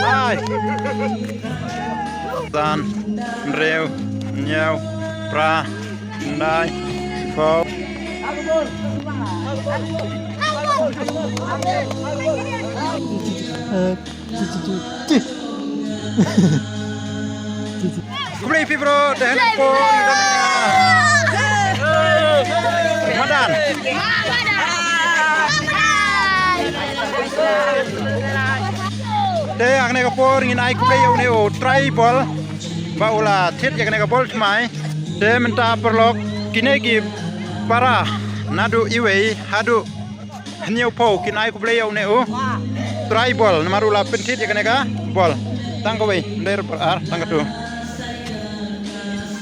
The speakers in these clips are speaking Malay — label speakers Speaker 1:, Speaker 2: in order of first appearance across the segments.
Speaker 1: Hai. Dan rêu nhau pra đai phô. Kumplei bro dan po Madan. Đây ang này có po ringin ai kumplei yêu này o tribal baula thiết yang này có bol mai. Đây mình ta perlok kini ki para nadu iwei hadu nhiều po kini ai kumplei yêu này o tribal namarula pentit yang này ka bol. Tang ko bay der tang ka tu.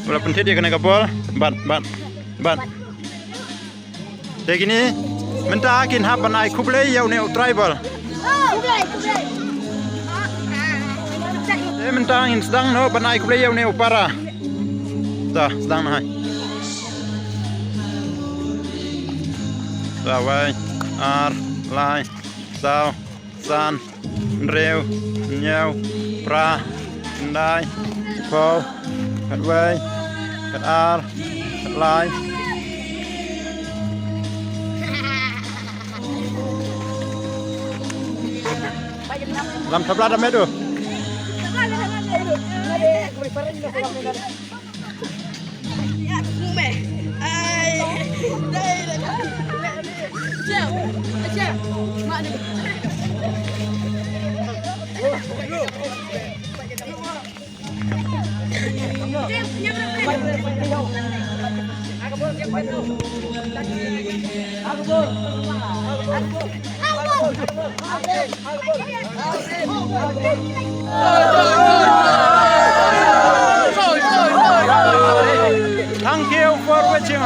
Speaker 1: Bola pentit dia kena kabol, ban. Dek ini minta akin hab banai kublai yau ne tribal.
Speaker 2: Kublai.
Speaker 1: Dia minta angin sedang no banai kublai yau ne para. Dah sedang hai. Sawai, lai, saw, san, reu, nhau, pra, ndai, phô, cắt vây. Cắt ar, cắt lai. Làm thập lát mấy được. Thank you for watching.